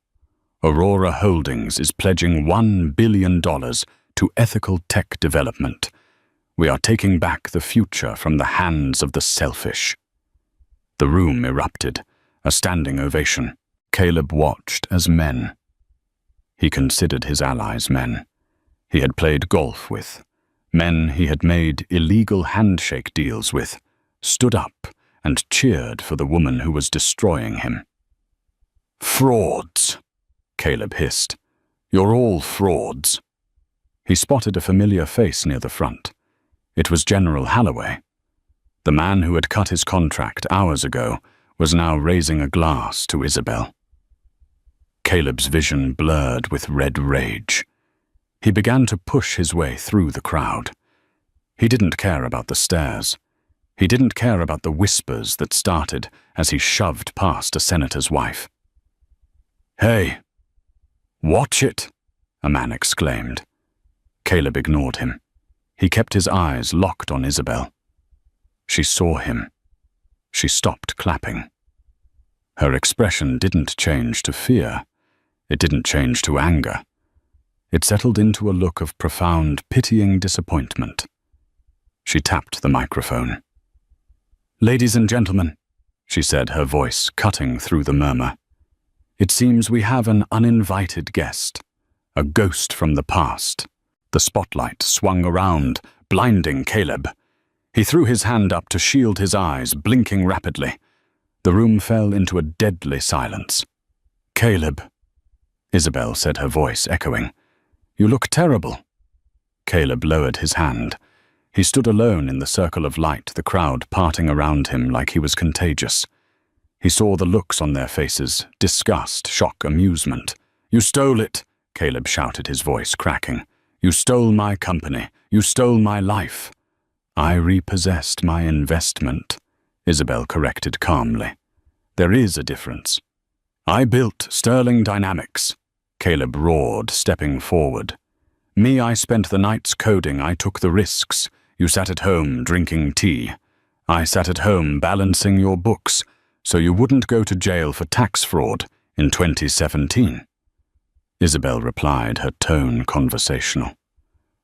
Aurora Holdings is pledging $1 billion to ethical tech development. We are taking back the future from the hands of the selfish. The room erupted, a standing ovation. Caleb watched as men. He considered his allies men. He had played golf with. Men he had made illegal handshake deals with, stood up and cheered for the woman who was destroying him. Frauds, Caleb hissed. You're all frauds. He spotted a familiar face near the front. It was General Holloway. The man who had cut his contract hours ago was now raising a glass to Isabel. Caleb's vision blurred with red rage. He began to push his way through the crowd. He didn't care about the stares. He didn't care about the whispers that started as he shoved past a senator's wife. Hey, watch it, a man exclaimed. Caleb ignored him. He kept his eyes locked on Isabel. She saw him. She stopped clapping. Her expression didn't change to fear. It didn't change to anger. It settled into a look of profound, pitying disappointment. She tapped the microphone. Ladies and gentlemen, she said, her voice cutting through the murmur. It seems we have an uninvited guest, a ghost from the past. The spotlight swung around, blinding Caleb. He threw his hand up to shield his eyes, blinking rapidly. The room fell into a deadly silence. Caleb, Isabel said, her voice echoing. You look terrible. Caleb lowered his hand. He stood alone in the circle of light, the crowd parting around him like he was contagious. He saw the looks on their faces, disgust, shock, amusement. You stole it, Caleb shouted, his voice cracking. You stole my company. You stole my life. I repossessed my investment, Isabel corrected calmly. There is a difference. I built Sterling Dynamics, Caleb roared, stepping forward. Me, I spent the nights coding. I took the risks. You sat at home drinking tea. I sat at home balancing your books so you wouldn't go to jail for tax fraud in 2017. Isabel replied, her tone conversational.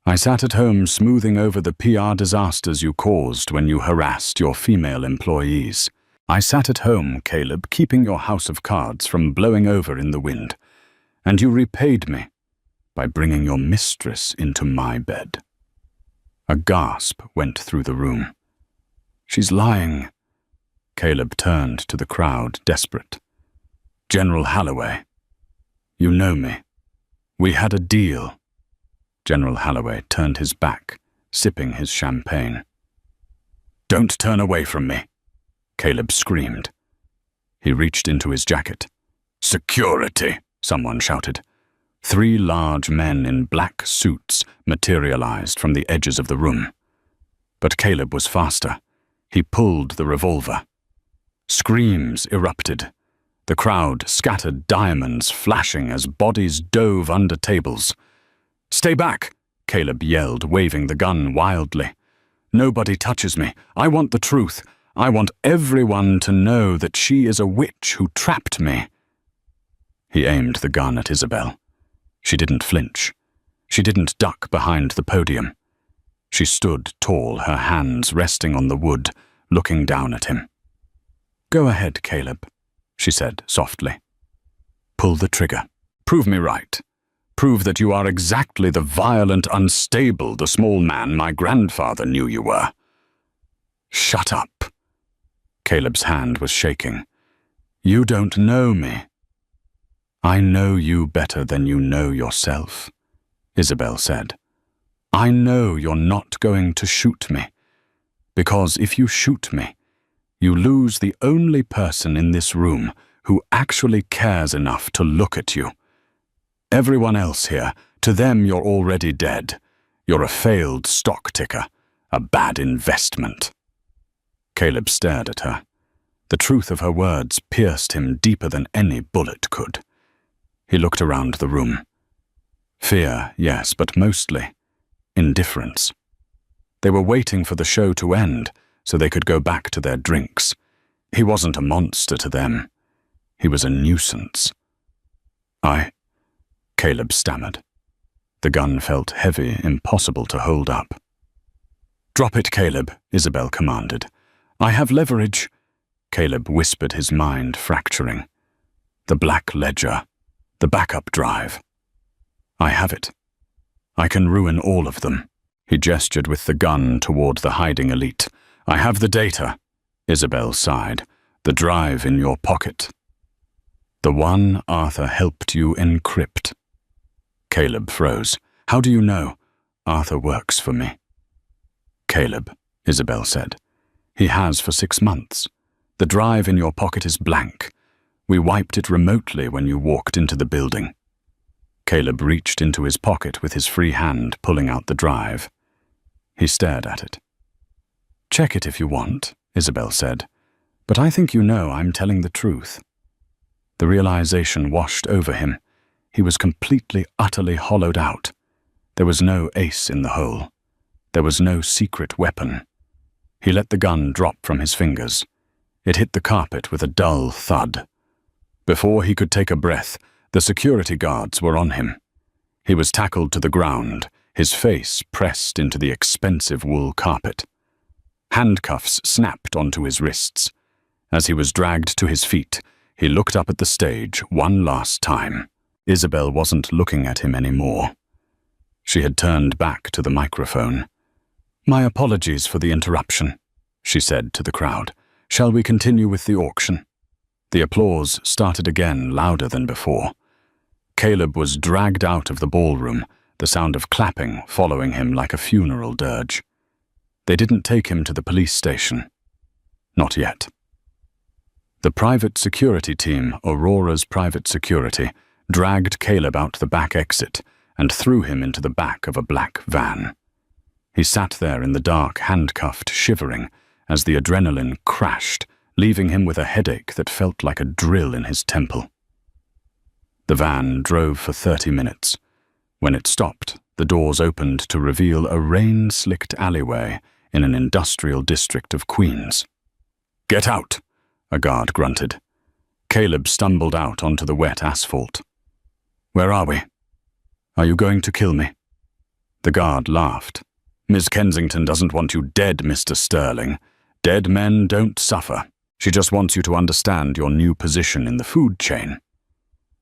I sat at home smoothing over the PR disasters you caused when you harassed your female employees. I sat at home, Caleb, keeping your house of cards from blowing over in the wind. And you repaid me by bringing your mistress into my bed. A gasp went through the room. She's lying. Caleb turned to the crowd, desperate. General Holloway, you know me. We had a deal. General Holloway turned his back, sipping his champagne. Don't turn away from me, Caleb screamed. He reached into his jacket. Security, someone shouted. 3 large men in black suits materialized from the edges of the room. But Caleb was faster. He pulled the revolver. Screams erupted. The crowd scattered, diamonds flashing as bodies dove under tables. Stay back, Caleb yelled, waving the gun wildly. Nobody touches me. I want the truth. I want everyone to know that she is a witch who trapped me. He aimed the gun at Isabel. She didn't flinch. She didn't duck behind the podium. She stood tall, her hands resting on the wood, looking down at him. Go ahead, Caleb, she said softly. Pull the trigger. Prove me right. Prove that you are exactly the violent, unstable, the small man my grandfather knew you were. Shut up. Caleb's hand was shaking. You don't know me. I know you better than you know yourself, Isabel said. I know you're not going to shoot me, because if you shoot me, you lose the only person in this room who actually cares enough to look at you. Everyone else here, to them you're already dead. You're a failed stock ticker, A bad investment. Caleb stared at her. The truth of her words pierced him deeper than any bullet could. He looked around the room. Fear, yes, but mostly indifference. They were waiting for the show to end so they could go back to their drinks. He wasn't a monster to them. He was a nuisance. Caleb stammered. The gun felt heavy, impossible to hold up. "Drop it, Caleb," Isabel commanded. "I have leverage." Caleb whispered, his mind fracturing. "The black ledger. The backup drive. I have it. I can ruin all of them." He gestured with the gun toward the hiding elite. "I have the data," Isabel sighed. "The drive in your pocket. The one Arthur helped you encrypt." Caleb froze. "How do you know?" "Arthur works for me." "Caleb," Isabel said. "He has for 6 months. The drive in your pocket is blank. We wiped it remotely when you walked into the building." Caleb reached into his pocket with his free hand, pulling out the drive. He stared at it. "Check it if you want," Isabel said. "But I think you know I'm telling the truth." The realization washed over him. He was completely, utterly hollowed out. There was no ace in the hole. There was no secret weapon. He let the gun drop from his fingers. It hit the carpet with a dull thud. Before he could take a breath, the security guards were on him. He was tackled to the ground, his face pressed into the expensive wool carpet. Handcuffs snapped onto his wrists. As he was dragged to his feet, he looked up at the stage one last time. Isabel wasn't looking at him anymore. She had turned back to the microphone. "My apologies for the interruption," she said to the crowd. "Shall we continue with the auction?" The applause started again, louder than before. Caleb was dragged out of the ballroom, the sound of clapping following him like a funeral dirge. They didn't take him to the police station. Not yet. The private security team, Aurora's private security, dragged Caleb out the back exit and threw him into the back of a black van. He sat there in the dark, handcuffed, shivering, as the adrenaline crashed, leaving him with a headache that felt like a drill in his temple. The van drove for 30 minutes. When it stopped, the doors opened to reveal a rain-slicked alleyway in an industrial district of Queens. "Get out!" a guard grunted. Caleb stumbled out onto the wet asphalt. "Where are we?" "Are you going to kill me?" The guard laughed. "Miss Kensington doesn't want you dead, Mr. Sterling. Dead men don't suffer. She just wants you to understand your new position in the food chain."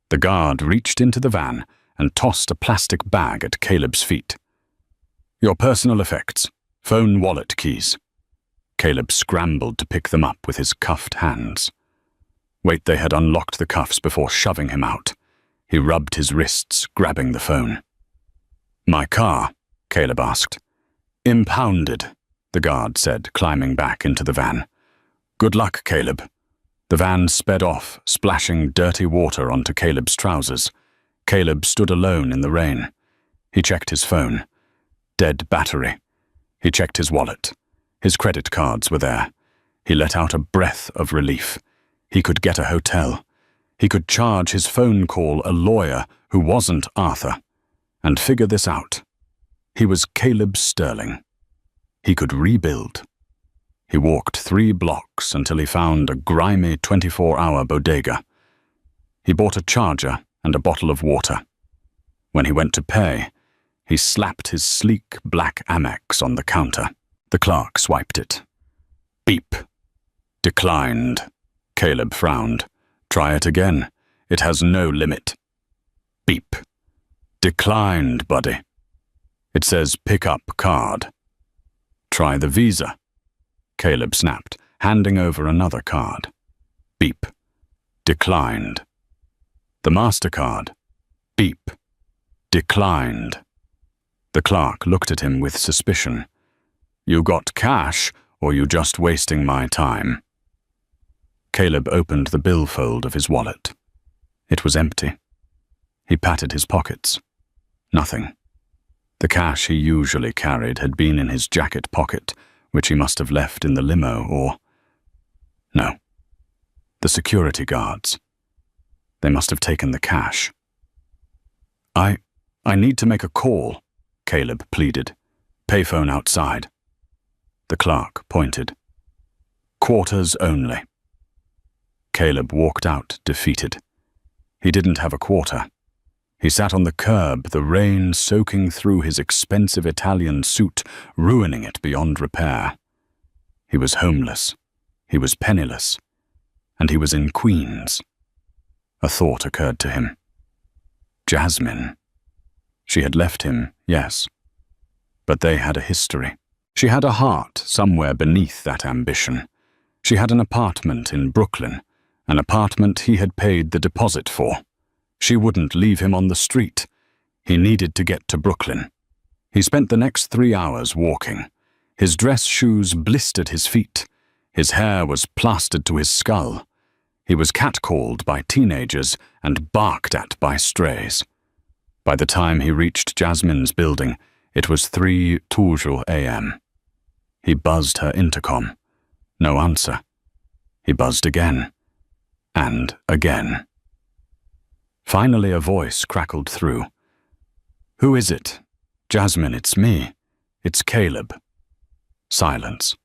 The guard reached into the van and tossed a plastic bag at Caleb's feet. "Your personal effects. Phone, wallet, keys." Caleb scrambled to pick them up with his cuffed hands. Wait, they had unlocked the cuffs before shoving him out. He rubbed his wrists, grabbing the phone. "My car?" Caleb asked. "Impounded," the guard said, climbing back into the van. "Good luck, Caleb." The van sped off, splashing dirty water onto Caleb's trousers. Caleb stood alone in the rain. He checked his phone. Dead battery. He checked his wallet. His credit cards were there. He let out a breath of relief. He could get a hotel. He could charge his phone call a lawyer who wasn't Arthur, and figure this out. He was Caleb Sterling. He could rebuild. He walked 3 blocks until he found a grimy 24-hour bodega. He bought a charger and a bottle of water. When he went to pay, he slapped his sleek black Amex on the counter. The clerk swiped it. Beep. Declined. Caleb frowned. Try it again. It has no limit. Beep. Declined, buddy. It says pick up card. Try the Visa. Caleb snapped, handing over another card. Beep. Declined. The MasterCard. Beep. Declined. The clerk looked at him with suspicion. You got cash, or you just wasting my time? Caleb opened the billfold of his wallet. It was empty. He patted his pockets. Nothing. The cash he usually carried had been in his jacket pocket, which he must have left in the limo or... No. The security guards. They must have taken the cash. I need to make a call, Caleb pleaded. Payphone outside. The clerk pointed. Quarters only. Caleb walked out, defeated. He didn't have a quarter. He sat on the curb, the rain soaking through his expensive Italian suit, ruining it beyond repair. He was homeless. He was penniless. And he was in Queens. A thought occurred to him. Jasmine. She had left him, yes. But they had a history. She had a heart somewhere beneath that ambition. She had an apartment in Brooklyn, an apartment he had paid the deposit for. She wouldn't leave him on the street. He needed to get to Brooklyn. He spent the next 3 hours walking. His dress shoes blistered his feet. His hair was plastered to his skull. He was catcalled by teenagers and barked at by strays. By the time he reached Jasmine's building, it was 3 toujours a.m. He buzzed her intercom. No answer. He buzzed again. And again. Finally a voice crackled through. Who is it? Jasmine, it's me. It's Caleb. Silence.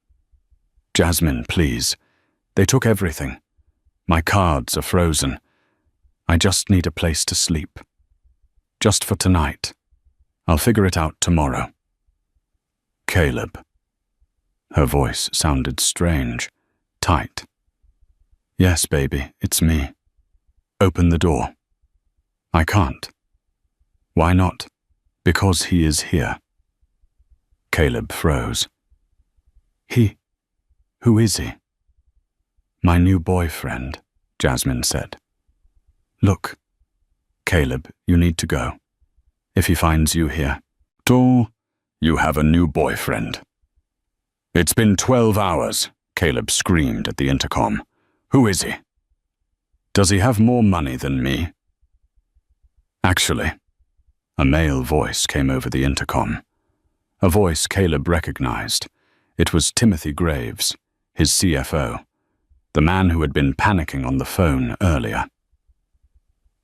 Jasmine, please. They took everything. My cards are frozen. I just need a place to sleep. Just for tonight. I'll figure it out tomorrow. Caleb. Her voice sounded strange, tight. Yes, baby, it's me. Open the door. I can't. Why not? Because he is here. Caleb froze. Who is he? My new boyfriend, Jasmine said. Look, Caleb, you need to go. If he finds you here. You have a new boyfriend. It's been 12 hours, Caleb screamed at the intercom. Who is he? Does he have more money than me? Actually, a male voice came over the intercom. A voice Caleb recognized. It was Timothy Graves, his CFO, the man who had been panicking on the phone earlier.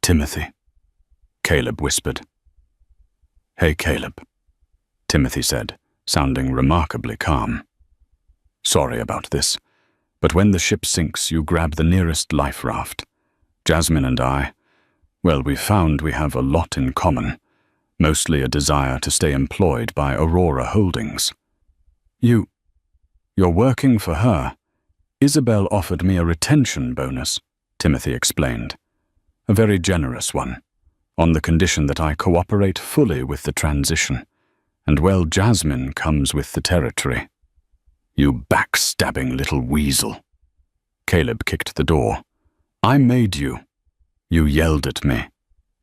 Timothy, Caleb whispered. Hey, Caleb, Timothy said, sounding remarkably calm. Sorry about this, but when the ship sinks, you grab the nearest life raft. Jasmine and I, well, we found we have a lot in common, mostly a desire to stay employed by Aurora Holdings. You're working for her. Isabel offered me a retention bonus, Timothy explained. A very generous one, on the condition that I cooperate fully with the transition. And well, Jasmine comes with the territory. You backstabbing little weasel. Caleb kicked the door. I made you. You yelled at me,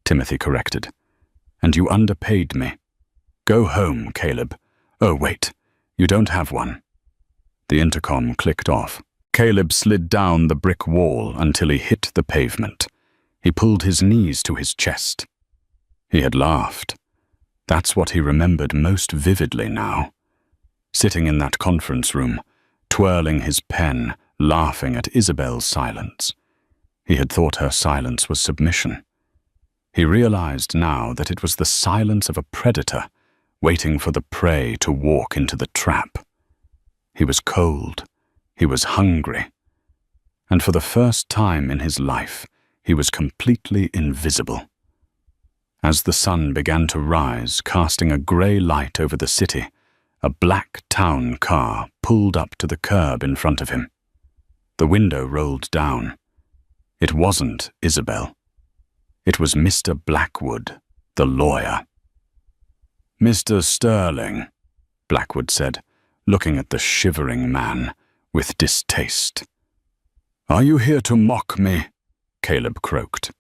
Timothy corrected. And you underpaid me. Go home, Caleb. Oh, wait, you don't have one. The intercom clicked off. Caleb slid down the brick wall until he hit the pavement. He pulled his knees to his chest. He had laughed. That's what he remembered most vividly now. Sitting in that conference room, twirling his pen, laughing at Isabel's silence. He had thought her silence was submission. He realized now that it was the silence of a predator, waiting for the prey to walk into the trap. He was cold. He was hungry. And for the first time in his life, he was completely invisible. As the sun began to rise, casting a grey light over the city, a black town car pulled up to the curb in front of him. The window rolled down. It wasn't Isabel. It was Mr. Blackwood, the lawyer. Mr. Sterling, Blackwood said, looking at the shivering man with distaste. Are you here to mock me? Caleb croaked.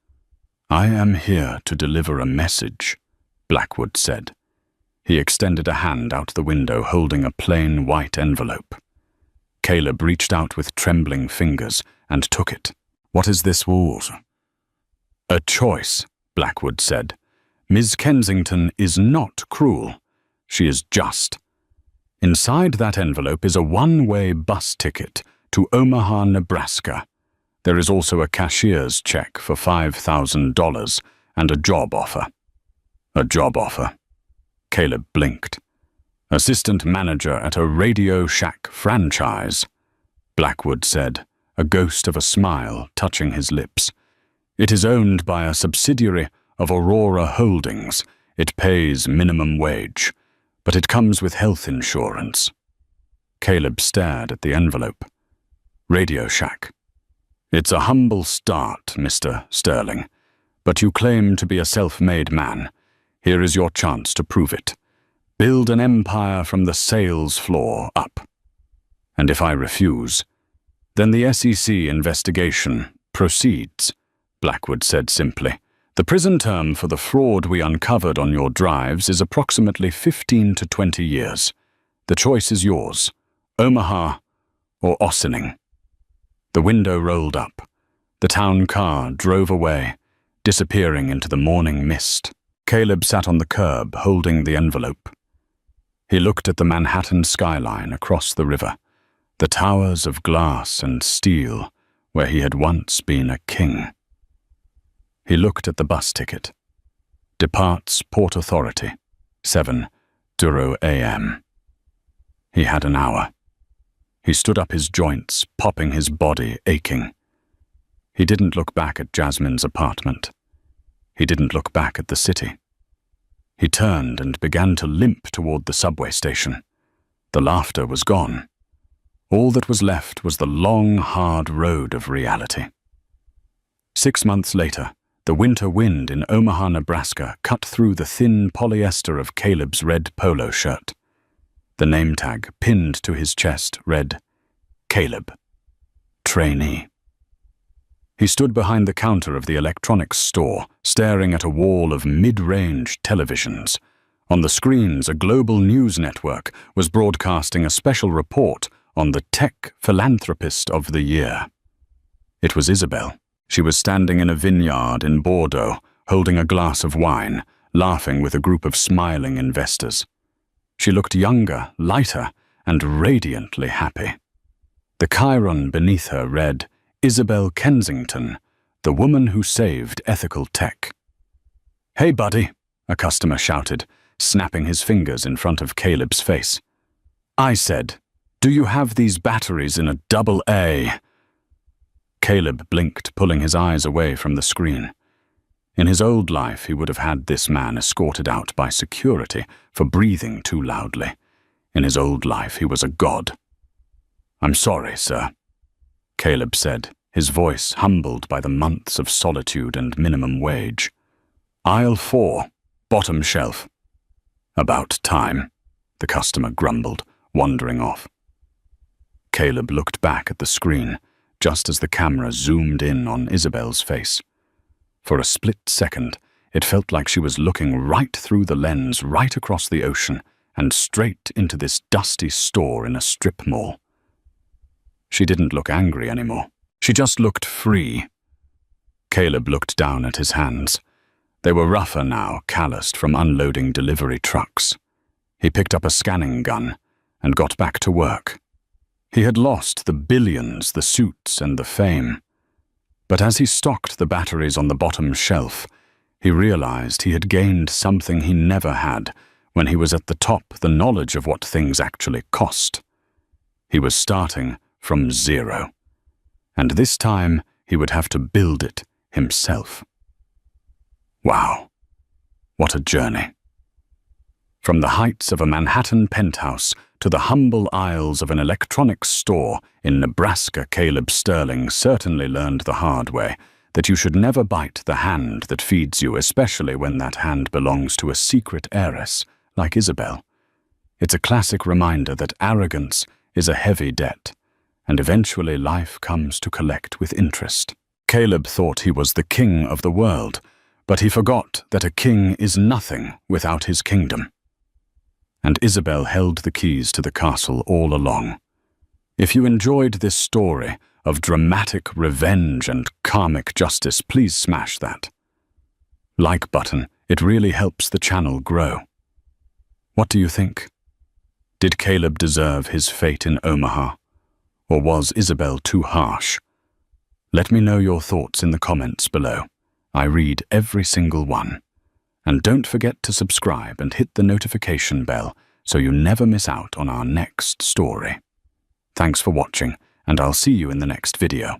I am here to deliver a message, Blackwood said. He extended a hand out the window holding a plain white envelope. Caleb reached out with trembling fingers and took it. What is this, Wolves? A choice, Blackwood said. Ms. Kensington is not cruel. she is just. Inside that envelope is a one-way bus ticket to Omaha, Nebraska. There is also a cashier's check for $5,000 and a job offer. A job offer. Caleb blinked. Assistant manager at a Radio Shack franchise, Blackwood said, a ghost of a smile touching his lips. It is owned by a subsidiary of Aurora Holdings. It pays minimum wage, but it comes with health insurance. Caleb stared at the envelope. Radio Shack. It's a humble start, Mr. Sterling, but you claim to be a self-made man. Here is your chance to prove it. Build an empire from the sales floor up. And if I refuse, then the SEC investigation proceeds, Blackwood said simply. The prison term for the fraud we uncovered on your drives is approximately 15 to 20 years. The choice is yours, Omaha or Ossining. The window rolled up. The town car drove away, disappearing into the morning mist. Caleb sat on the curb, holding the envelope. He looked at the Manhattan skyline across the river, the towers of glass and steel where he had once been a king. He looked at the bus ticket. Departs Port Authority, 7:00 a.m. He had an hour. He stood up his joints, popping his body aching. He didn't look back at Jasmine's apartment. He didn't look back at the city. He turned and began to limp toward the subway station. The laughter was gone. All that was left was the long, hard road of reality. 6 months later, the winter wind in Omaha, Nebraska cut through the thin polyester of Caleb's red polo shirt. The name tag pinned to his chest read, Caleb, trainee. He stood behind the counter of the electronics store, staring at a wall of mid-range televisions. On the screens, a global news network was broadcasting a special report on the Tech Philanthropist of the Year. It was Isabel. She was standing in a vineyard in Bordeaux, holding a glass of wine, laughing with a group of smiling investors. She looked younger, lighter, and radiantly happy. The chyron beneath her read, Isabel Kensington, the woman who saved ethical tech. "Hey, buddy," a customer shouted, snapping his fingers in front of Caleb's face. "I said, do you have these batteries in a AA?" Caleb blinked, pulling his eyes away from the screen. In his old life, he would have had this man escorted out by security for breathing too loudly. In his old life, he was a god. "I'm sorry, sir," Caleb said, his voice humbled by the months of solitude and minimum wage. "Aisle 4, bottom shelf." "About time," the customer grumbled, wandering off. Caleb looked back at the screen, just as the camera zoomed in on Isabel's face. For a split second, it felt like she was looking right through the lens, right across the ocean, and straight into this dusty store in a strip mall. She didn't look angry anymore. She just looked free. Caleb looked down at his hands. They were rougher now, calloused from unloading delivery trucks. He picked up a scanning gun and got back to work. He had lost the billions, the suits, and the fame. But as he stocked the batteries on the bottom shelf, he realized he had gained something he never had when he was at the top, the knowledge of what things actually cost. He was starting from zero. And this time, he would have to build it himself. Wow, what a journey. From the heights of a Manhattan penthouse to the humble aisles of an electronics store in Nebraska, Caleb Sterling certainly learned the hard way that you should never bite the hand that feeds you, especially when that hand belongs to a secret heiress like Isabel. It's a classic reminder that arrogance is a heavy debt, and eventually life comes to collect with interest. Caleb thought he was the king of the world, but he forgot that a king is nothing without his kingdom. And Isabel held the keys to the castle all along. If you enjoyed this story of dramatic revenge and karmic justice, please smash that like button. It really helps the channel grow. What do you think? Did Caleb deserve his fate in Omaha? Or was Isabel too harsh? Let me know your thoughts in the comments below. I read every single one. And don't forget to subscribe and hit the notification bell so you never miss out on our next story. Thanks for watching, and I'll see you in the next video.